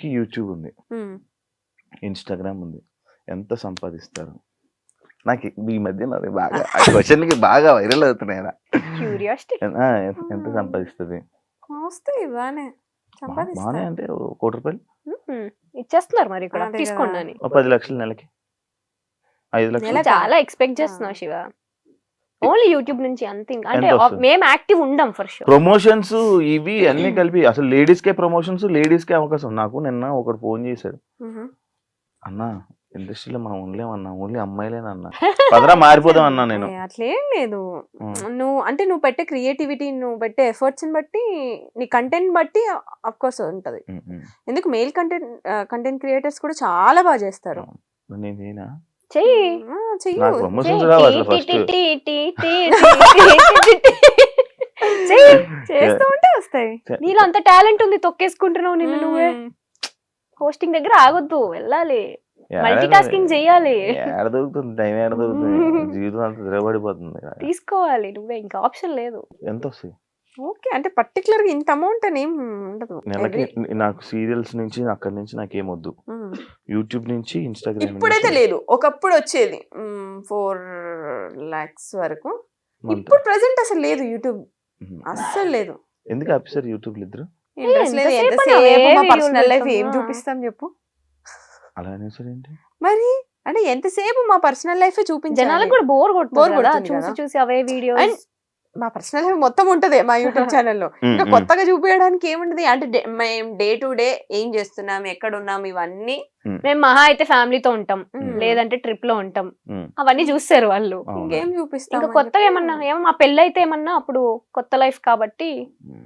అందరికీ యూట్యూబ్ ఉంది, ఇన్స్టాగ్రామ్ ఉంది. ఎంత సంపాదిస్తారు? నాకు ఈ మధ్య నాది బాగా ఆ క్వశ్చన్కి బాగా వైరల్ అవుతున్నాయి. క్యూరియాసిటీ. ఎంత సంపాదిస్తుంది? వస్తాయి బానే బానే అంటే ₹1 కోటి ఇచ్చేస్తున్నారు మరి ఇక్కడ అదే తీసుకోండి కదా. అని. 10 లక్షలు నెలకి, 5 లక్షలు. నెలకా? చాలా ఎక్స్పెక్ట్ చేస్తున్నావు శివ. ఓన్లీ యూట్యూబ్ నుంచి అంతే. అంటే ఎంత వస్తుంది? మేము యాక్టివ్ ఉండం ఫర్ షూర్. ప్రమోషన్స్ ఇవి అన్ని కలిపి అసలు లేడీస్కే ప్రమోషన్స్, లేడీస్కే అవకాశం. నాకు నిన్న ఒకడు ఫోన్ చేశాడు, అన్నా ఇండస్ట్రీలో మనం ఉండలేమన్నా, ఓన్లీ అమ్మాయిలేనన్నా, పదరా మారిపోదాం అన్నా. నేను అట్లేం లేదు. నువ్వు పెట్టే క్రియేటివిటీ, నువ్వు పెట్టే ఎఫర్ట్స్ బట్టి, నీ కంటెంట్ బట్టి అఫ్ కోర్స్ ఉంటది. ఎందుకు మెయిల్ కంటెంట్ క్రియేటర్స్ కూడా చాలా బాగా చేస్తారు. నేనేనా చెయ్యి చెయ్యు. నాకు ప్రమోషన్స్ రావాలి ఫస్ట్. చేస్తూ ఉంటే వస్తాయి. నీలో అంత టాలెంట్ ఉంది, తొక్కేసుకుంటున్నావు నిన్ను నువ్వే. హోస్టింగ్ దగ్గర ఆగొద్దు, వెళ్ళాలి, మల్టీ టాస్కింగ్ చెయ్యాలి. ఏడ దొరుకుతుంది టైం, ఏడ దొరుకుతుంది? జీవితం అంతా తిరగబడిపోతుంది. తీసుకోవాలి నువ్వే, ఇంకా ఆప్షన్ లేదు. ఎంత వస్తాయి? ఓకే, అంటే పర్టికులర్ గా ఇంత అమౌంట్ అని ఏం ఉండదు. నెలకి నాకు సీరియల్స్ నుంచి అక్కడి నుంచి నాకేమొద్దు, యూట్యూబ్ నుంచి ఇన్స్టాగ్రామ్. ఇప్పుడైతే లేదు, ఒకప్పుడు వచ్చేది 4 lakhs వరకు. ఇప్పుడు ప్రెసెంట్ అసలు లేదు యూట్యూబ్, అస్సలు లేదు. ఎందుకు ఆఫీసర్ యూట్యూబ్ ఇద్దరు? ఇంట్రెస్ట్ లేదు. ఎంతసేపు ఎంతసేపు మా అవే పర్సనల్ లైఫ్ videos ఏం పెడతాం. చూపిస్తాం చెప్పు. అలా అనేసరి ఏంటి మరి అంటే ఎంతసేపు మా పర్సనల్ లైఫ్ చూపించాలి. జనాలకు కూడా బోర్ కొడుతుంది Bore కదా, కొడుతుంది చూసి కదా. చూసి అవే వీడియోస్. And మా పర్సనల్ లైఫ్ మొత్తం ఉంటది మా యూట్యూబ్ ఛానల్లో. ఇంకా కొత్తగా చూపించడానికి ఏముంటది అంటే మేము డే టు డే ఏం చేస్తున్నాం, ఎక్కడ ఉన్నాం, ఇవన్నీ. మేము మహా అయితే ఫ్యామిలీతో ఉంటాం, లేదంటే ట్రిప్ లో ఉంటాం, అవన్నీ చూస్తారు వాళ్ళు. ఇంకేం చూపిస్తాం. ఇంకా కొత్తగా ఏమో మా పెళ్ళి అయితే ఏమన్నా అప్పుడు కొత్త లైఫ్ కాబట్టి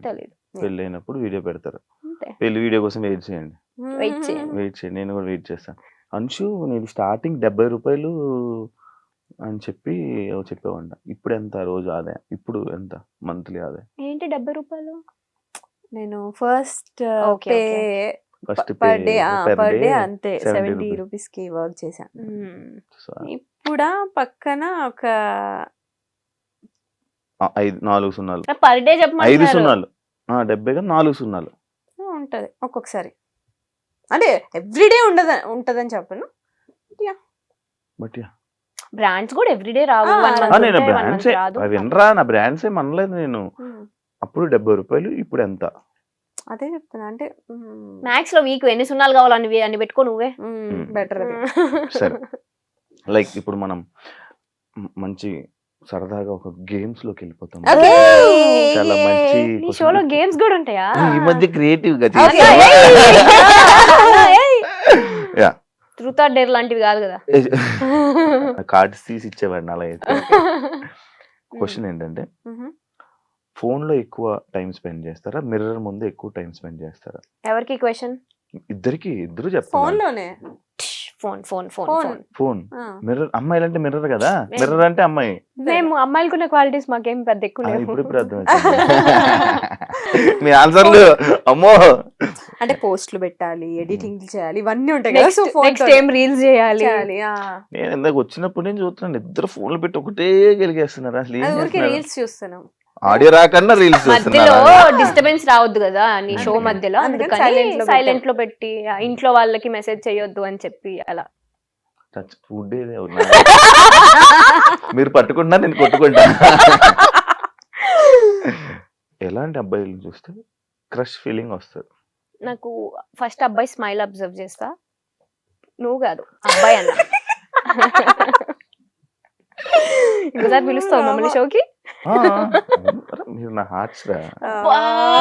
తెలియదు. పెళ్ళి అయినప్పుడు వీడియో పెడతారు. అంతే. పెళ్లి వీడియో కోసం వెయిట్ చేయండి, వెయిట్ చేయండి. వెయిట్ చేయండి. నేను కూడా వెయిట్ చేస్తాను. అంశు నేను స్టార్టింగ్ ₹70 అని చెప్పి చెప్పేవాడిన. ఇప్పుడు ఎంత రోజు ఆదాయం? ఇప్పుడు ఎంత మంత్లీ ఆదాయం? ఏంటి ₹70? నేను first Okay, okay. First per day అంతే 70 రూపీస్ కి వర్క్ చేశాను. ఇప్పుడు పక్కన ఒక 4 సున్నాలు, పర్ డే 5 చెప్పమంటున్నారు. సున్నాలు, 70 4 సున్నాలు ఉంటది ఒక్కొక్కసారి. అంటే ఎవ్రీడే ఉంటదని చెప్పను. బట్ బ్రాండ్స్ కూడా ఎవ్రీడే రావు. నేను బ్రాండ్సే వినరా, నా బ్రాండ్సే మనలేదు నేను. అప్పుడు ₹70, ఇప్పుడు ఎంత? అదే చెప్తున్నా. అంటే మ్యాక్స్ లో వీక్ ఎన్ని సున్నాలు కావాలని అన్ని పెట్టుకో నువ్వే. బెటర్. సరే, లైక్ ఇప్పుడు మనం మంచి సరదాగా ఒక గేమ్స్ లోకి వెళ్ళిపోతాం. చాలా మంచి నీ షోలో గేమ్స్ కూడా ఉంటాయా? ఈ మధ్య క్రియేటివ్ గా ట్రూత్ ఆర్ డేర్ లాంటివి కాదు కదా. కార్డ్స్ తీసి ఇచ్చేవాడిని అలా అయితే. క్వశ్చన్ ఏంటంటే, ఫోన్ లో ఎక్కువ టైం స్పెండ్ చేస్తారా, మిర్రర్ ముందు ఎక్కువ టైం స్పెండ్ చేస్తారా? ఎవరికి క్వశ్చన్? ఇద్దరు చెప్పండి. ఫోన్ లోనే. Phone phone phone phone. Phone. Phone mirror, అమ్మాయిలు అంటే మిర్రర్ కదా, మిర్రర్ అంటే అమ్మాయి. మేము అమ్మాయిలకున్న క్వాలిటీస్ మాకేం పెద్ద ఎక్కువ లేవు. ఇప్పుడు అర్థం మీ ఆన్సర్లు. అమ్మో, అంటే పోస్టులు పెట్టాలి, ఎడిటింగ్ చేయాలి, ఇవన్నీ ఉంటాయి కదా. సో నెక్స్ట్ ఏం రీల్స్ చేయాలి. నేను ఇందాక వచ్చినప్పుడు నేను చూస్తున్నాను, ఇద్దరు ఫోన్లు పెట్టి ఒకటే గెలిగేస్తున్నారు. అసలు ఏం ఊరికి చేస్తున్నారు? రీల్స్ చూస్తున్నాం. ఆడియో రాకన్నా రీల్స్ మధ్యలో డిస్టర్బెన్స్ రావద్దు కదా నీ షో మధ్యలో, అందుకని సైలెంట్ లో పెట్టి ఇంట్లో వాళ్ళకి మెసేజ్ చేయొద్దు అని చెప్పి అలా. ఫుడ్ మీరు పట్టుకుంటా, నేను కొట్టుకుంటా. ఎలాంటి అబ్బాయిలు చూస్తే క్రష్ ఫీలింగ్ వస్తుంది? నాకు ఫస్ట్ అబ్బాయి స్మైల్ అబ్జర్వ్ చేస్తా. నువ్వు కాదు, అబ్బాయి అన్న. ఇంకోసారి పిలుస్తావు మమ్మల్ని షోకి? మీరు నా హార్ట్స్ రా,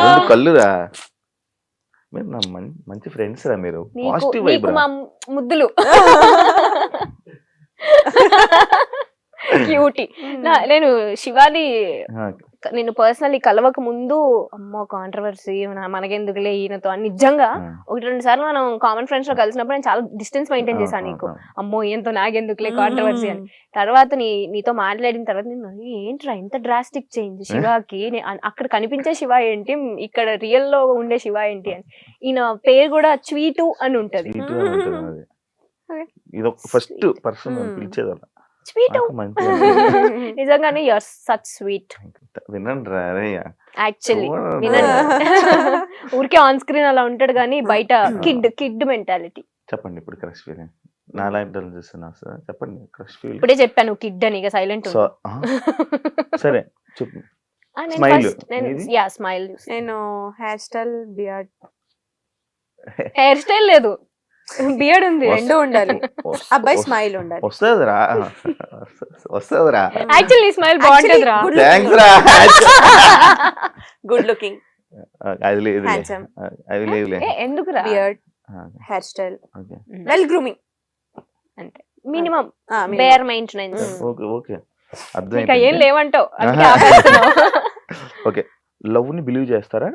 2 కళ్ళురా, మీరు నా మంచి ఫ్రెండ్స్ రా, మీరు పాజిటివ్ వైబ్ రా. ముద్దులు క్యూటీ. నేను శివాని నేను పర్సనల్లీ కలవక ముందు అమ్మో కాంట్రవర్సీ మనకెందుకులే ఈయనతో అని నిజంగా 1-2 సార్లు మనం కామన్ ఫ్రెండ్స్ లో కలిసినప్పుడు నేను చాలా డిస్టెన్స్ మెయింటైన్ చేశాను. నీకు అమ్మో ఈయనతో నాకెందుకులే కాంట్రవర్సీ అని. తర్వాత నీతో మాట్లాడిన తర్వాత నేను ఏంట్రా ఇంత డ్రాస్టిక్ చేంజ్ శివాకి, అక్కడ కనిపించే శివ ఏంటి, ఇక్కడ రియల్ లో ఉండే శివ ఏంటి అని. ఈయన పేరు కూడా స్వీటు అని ఉంటది. ఇది ఫస్ట్ పర్సన్ పిలిచేదಲ್ಲ. స్వీట్ నాకు మంచి నిజంగానే యూఆర్ సచ్ స్వీట్ వినండి రా రే యాక్చువల్లీ చూడండి. వినండి ఊరికే ఆన్ స్క్రీన్ అలా ఉంటాడు కానీ బయట కిడ్ మెంటాలిటీ. చెప్పండి ఇప్పుడు క్రష్ ఫీలింగ్ నాలాంటి వాళ్ళు చూస్తున్నా సార్ చెప్పండి క్రష్ ఫీలింగ్. ఇప్పుడే చెప్పాను కిడ్ అని, ఇక సైలెంట్ సో సరే చెప్పు. Smile. స్మైల్. నేను hair style, beard. Hair style లేదు, బియర్డ్ ఉంది. రెండు ఉండాలి. అబ్బాయి స్మైల్ ఉండాలి. వస్తుందిరా వస్తుందిరా. యాక్చువల్లీ స్మైల్ బాగుంటుంది రా. థ్యాంక్స్ రా. గుడ్ లుకింగ్, అది లేదు హ్యాండ్సమ్, అది లేదులే. ఎందుకు రా? Beard, hair style, well grooming, అంటే minimum bare maintenance. Okay okay ఇంకా అర్థమైంది. ఏం లేవంటావు. ఓకే లవ్ ని బిలీవ్ చేస్తారా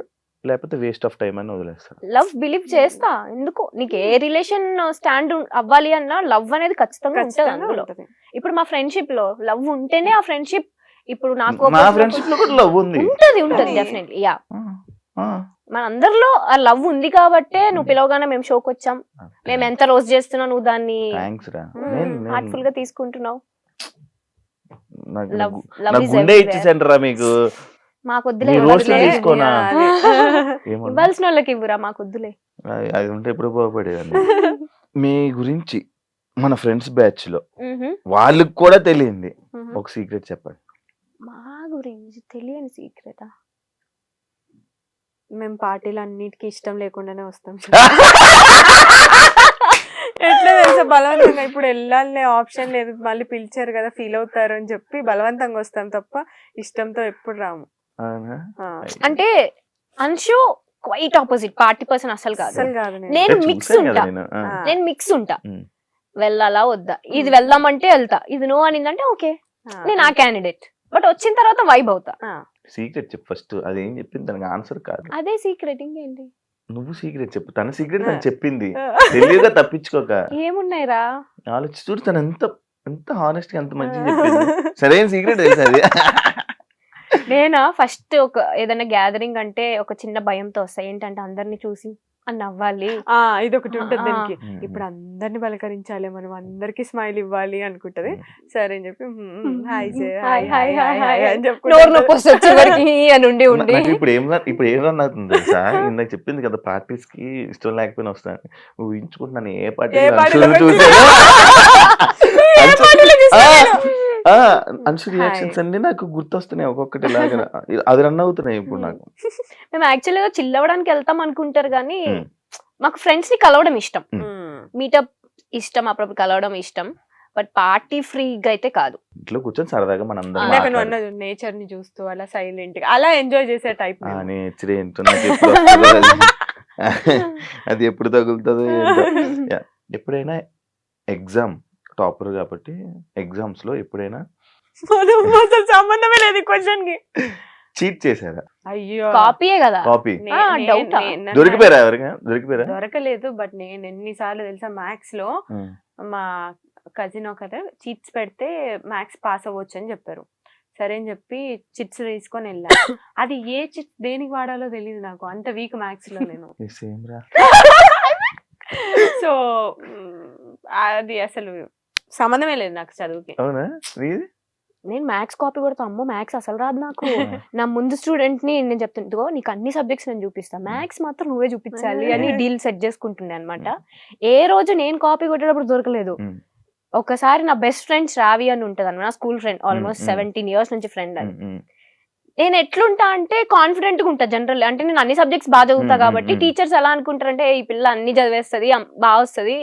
లేకపోతే వేస్ట్ ఆఫ్ టైం అని వదిలేస్తారా? లవ్ బిలీవ్ చేస్తా. ఎందుకు నీకు ఏ రిలేషన్ స్టాండ్ అవ్వాలి అన్నా లవ్ అనేది ఖచ్చితంగా ఉంటుంది అందులో. ఇప్పుడు మా ఫ్రెండ్షిప్ లో లవ్ ఉంటేనే ఆ ఫ్రెండ్షిప్. ఇప్పుడు నాకు నా ఫ్రెండ్షిప్ లో కూడా లవ్ ఉంది. ఉంటది డెఫినెట్లీ. యా మన అందరిలో ఆ లవ్ ఉంది కాబట్టే నువ్వు పిలవగానే మేము షోకి వచ్చాం. మేము ఎంత రోజు చేస్తున్నావు, నువ్వు దాన్ని థ్యాంక్స్ రా. హార్ట్ఫుల్ గా తీసుకుంటున్నావు. నాకు లవ్ నా గుండె ఇచ్చేసండి రా మీకు. మాకొద్దులే, మీ రోస్ట్లో తీసుకోనా? ఏమన్నా? ఇవ్వాల్సిన వాళ్ళకి ఇవ్వరా, మాకొద్దులే. అది ఉంటే ఎప్పుడు బాగుపడేదండి. మీ గురించి మన ఫ్రెండ్స్ బ్యాచ్ లో వాళ్ళకి కూడా తెలియంది ఒక సీక్రెట్ చెప్పండి. మా గురించి తెలియని సీక్రెటా? మేము పార్టీలు అన్నిటికీ ఇష్టం లేకుండానే వస్తాం. ఎట్లా తెలుసా, బలవంతంగా ఇప్పుడు వెళ్ళాలనే ఆప్షన్ లేదు, మళ్ళీ పిలిచారు కదా ఫీల్ అవుతారు అని చెప్పి బలవంతంగా వస్తాం తప్ప ఇష్టంతో ఎప్పుడు రాము. అంటే Anshu quite opposite, party person అసలు కాదు. అసలు కాదు. నేను మిక్స్ ఉంటా. నేను మిక్స్ ఉంటా. వెళ్ళాలా వద్దా, ఇది వెళ్దామంటే వెళ్తా, ఇది నో అనిందంటే ఓకే నేను ఆ క్యాండిడేట్. బట్ వచ్చిన తర్వాత వైబ్ అవుతా. సీక్రెట్ చెప్పు ఫస్ట్. అదేం చెప్పింది దానికి ఆన్సర్ కాదు. అదే సీక్రెట్, ఇంకేంటి? నువ్వు సీక్రెట్ చెప్పు. తన సీక్రెట్ తను చెప్పింది, తెలియగా తప్పించుకోక. ఏమున్నాయిరా ఆలోచి చూడు తను ఎంత ఎంత హానెస్ట్ గా ఎంత మంచిగా చెప్పింది. సరైన సీక్రెట్ తెలుసు అది. నేనా ఫస్ట్ ఒక ఏదైనా గ్యాదరింగ్ అంటే ఒక చిన్న భయంతో వస్తాయి. ఏంటంటే అందరిని చూసి అని నవ్వాలి. ఇది ఒకటి ఉంటుంది దానికి. ఇప్పుడు అందరిని పలకరించాలి, మనం అందరికి స్మైల్ ఇవ్వాలి అనుకుంటది. సరే అని చెప్పి నోరు నొప్పి వస్తుంది చివరికి అని ఉండి ఉండి. ఇప్పుడు ఏం రన్ అవుతుంది తెలుసా? ఇందాక చెప్పింది కదా పార్టీస్ కి ఇష్టం లేకపోయినా వస్తాను. ఊహించుకుంటున్నాను ఏ పార్టీ అన్షు రియాక్షన్స్ అన్ని నాకు గుర్తొస్తున్నాయి ఒక్కొక్కటి లాగా. అది రన్ అవుతున్నాయి ఇప్పుడు నాకు. మేము యాక్చువల్గా చిల్ అవ్వడానికి వెళ్తాం అనుకుంటారు కానీ మాకు ఫ్రెండ్స్ ని కలవడం ఇష్టం, మీటప్ ఇష్టం, అప్పుడప్పుడు కలవడం ఇష్టం. బట్ పార్టీ ఫ్రీగా అయితే కాదు. ఇంట్లో కూర్చొని సరదాగా మన అందరం నేచర్ ని చూస్తూ అలా సైలెంట్ గా అలా ఎంజాయ్ చేసే టైప్. నేచర్ ఏంటో అది ఎప్పుడు తగులుతుందో. ఎప్పుడైనా ఎగ్జామ్ టాపర్ కాబట్టి ఎగ్జామ్స్ లో ఎప్పుడైనా సంబంధమే లేదు క్వశ్చన్ కి చీట్ చేశారా? అయ్యో కాపీయే కదా. కాపీ డౌట్ దొరికిపోయారా? ఎవరికైనా దొరికిపోయారా? దొరకలేదు. బట్ నేను ఎన్నిసార్లు తెలుసా మ్యాథ్స్ లో మా కజిన్ ఒకరు చిట్స్ పెడితే మ్యాథ్స్ పాస్ అవ్వచ్చు అని చెప్పారు. సరే అని చెప్పి చిట్స్ తీసుకొని వెళ్ళా. అది ఏ చిట్స్ దేనికి వాడాలో తెలియదు నాకు, అంత వీక్ మ్యాథ్స్ లో నేను. సో అది అసలు సంబంధమే లేదు నాకు చదువుకి. అవునా? నేను మ్యాథ్స్ కాపీ కొడతా. అమ్మో మ్యాథ్స్ అసలు రాదు నాకు. నా ముందు స్టూడెంట్ ని నేను చెప్తుంటో నీకు అన్ని సబ్జెక్ట్స్ నేను చూపిస్తా, మ్యాథ్స్ మాత్రం నువ్వే చూపించాలి అని డీల్ సెట్ చేసుకుంటుండే అనమాట. ఏ రోజు నేను కాపీ కొట్టేటప్పుడు దొరకలేదు. ఒకసారి నా బెస్ట్ ఫ్రెండ్ శ్రావి అని ఉంటది అన్న, నా స్కూల్ ఫ్రెండ్, ఆల్మోస్ట్ 17 years నుంచి ఫ్రెండ్ అని. నేను ఎట్లుంటా అంటే కాన్ఫిడెంట్ గా ఉంటా జనరల్. అంటే నేను అన్ని సబ్జెక్ట్స్ బాగా చదువుతా కాబట్టి టీచర్స్ ఎలా అనుకుంటారంటే ఈ పిల్ల అన్ని చదివేస్తుంది, బాగా వస్తుంది,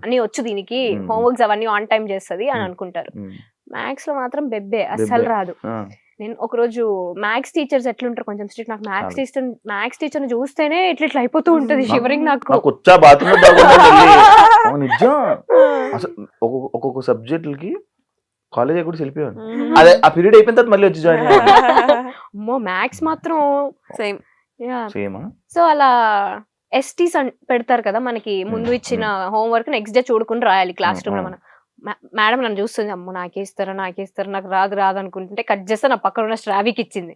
అన్ని వచ్చు దీనికి, హోంవర్క్స్ అవన్నీ ఆన్ టైం చేస్తుంది అని అనుకుంటారు. మ్యాథ్స్ లో మాత్రం బెబ్బే, అస్సలు రాదు. నేను ఒకరోజు మ్యాథ్స్ టీచర్స్ ఎట్లుంటారు కొంచెం స్ట్రిక్ట్. నాకు మ్యాథ్స్ టీచర్ ని చూస్తేనే ఇట్లా అయిపోతూ ఉంటది షివరింగ్ నాకు. ఒక్కొక్క సబ్జెక్టులకి కాలేజ్ కూడా వెళ్ళిపోయాను. అదే ఆ పీరియడ్ అయిపోయిన తర్వాత మళ్ళీ వచ్చి జాయిన్ అమ్మో మ్యాథ్స్ మాత్రం సేమ్ సేమ్. సో అలా ఎస్టీస్ పెడతారు కదా మనకి, ముందు ఇచ్చిన హోంవర్క్ నెక్స్ట్ డే చూడుకుని రాయాలి క్లాస్ రూమ్ లో. మనం మేడం నన్ను చూస్తుంది, అమ్మో నాకేస్తారా నాకు రాదు అనుకుంటుంటే కట్ చేస్తే నా పక్కన ఉన్న శ్రావికి ఇచ్చింది.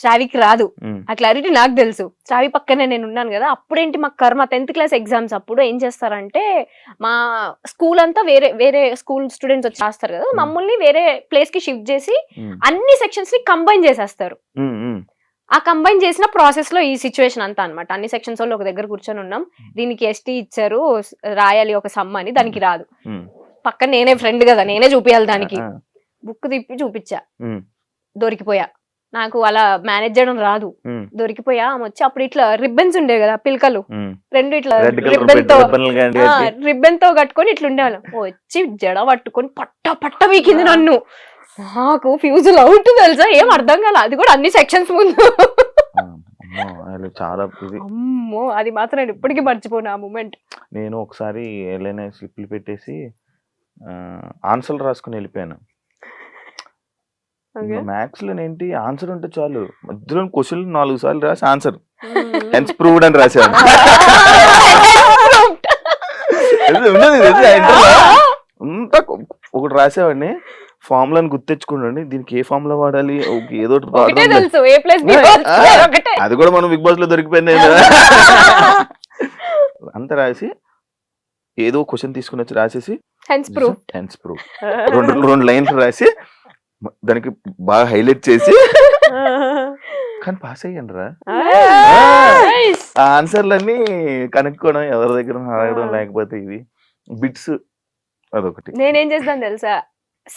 శ్రావికి రాదు. ఆ క్లారిటీ నాకు తెలుసు. శ్రావి పక్కనే నేను ఉన్నాను కదా. అప్పుడేంటి మా కర్మ 10th క్లాస్ ఎగ్జామ్స్ అప్పుడు ఏం చేస్తారంటే మా స్కూల్ అంతా వేరే వేరే స్కూల్ స్టూడెంట్స్ వచ్చి రాస్తారు కదా, మమ్మల్ని వేరే ప్లేస్ కి షిఫ్ట్ చేసి అన్ని సెక్షన్స్ ని కంబైన్ చేసేస్తారు. ఆ కంబైన్ చేసిన ప్రాసెస్ లో ఈ సిచ్యువేషన్ అంతా అన్నమాట. అన్ని సెక్షన్స్ వాళ్ళు ఒక దగ్గర కూర్చొని ఉన్నాం. దీనికి ఎస్టీ ఇచ్చారు, రాయాలి ఒక సమ్ అని, దానికి రాదు. పక్కన నేనే ఫ్రెండ్ కదా, నేనే చూపించాలి దానికి. బుక్ తిప్పి చూపించా, దొరికిపోయా. నాకు అలా మేనేజ్ చేయడం రాదు, దొరికిపోయా. ఆమె వచ్చి అప్పుడు ఇట్లా రిబ్బన్స్ ఉండేవి కదా, పిల్కలు 2 ఇట్లా రిబ్బన్ తో కట్టుకొని ఇట్లా ఉండేవాళ్ళం. వచ్చి జడ పట్టుకొని పట్ట వీకింది నన్ను. నాకు ఫ్యూజుల్ అవుట్ తెలుసా, ఏం అర్థం కాల. అది కూడా అన్ని సెక్షన్స్ ముందు. చాలా అమ్మో, అది మాత్రం నేను ఇప్పటికీ మర్చిపోను ఆ మూమెంట్. నేను ఒకసారి ఏదైనా స్లిప్లు పెట్టేసి ఆన్సర్లు రాసుకుని వెళ్ళిపోయాను. మ్యాథ్స్ లో ఏంటి ఆన్సర్ ఉంటే చాలు, మధ్యలో క్వశ్చన్ 4 సార్లు రాసి ఆన్సర్ హెన్స్ ప్రూవ్డ్ అని రాశాను. అంతా ఒకటి రాసేవాడిని, ఫార్ములాని గుర్తెచ్చుకోండి, దీనికి ఏ ఫార్ములా వాడాలి, ఏదో అది కూడా మనం బిగ్ బాస్ లో దొరికిపోయింది. అంత రాసి ఏదో క్వశ్చన్ తీసుకుని వచ్చి రాసేసి హెన్స్ ప్రూవ్డ్ 2 లైన్లు రాసి దానికి బాగా హైలైట్ చేసి కానీ పాస్ అయ్యాను రా. ఆ ఆన్సర్లన్నీ కనుక్కోవడం, ఎవరి దగ్గర అడగడం, లేకపోతే ఇవి బిట్స్ అదొకటి. నేనేం చేస్తాను తెలుసా,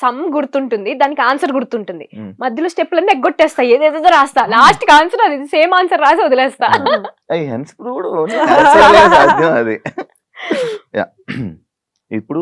సమ్ గుర్తుంటుంది, దానికి ఆన్సర్ గుర్తుంటుంది, మధ్యలో స్టెప్లన్నీ ఎగ్గొట్టేస్తా, ఏదేదో రాస్తా, లాస్ట్ కి ఆన్సర్ అది సేమ్ ఆన్సర్ రాసి వదిలేస్తా. హెన్స్ ప్రూవ్డ్ సాధ్యం అది. ఇప్పుడు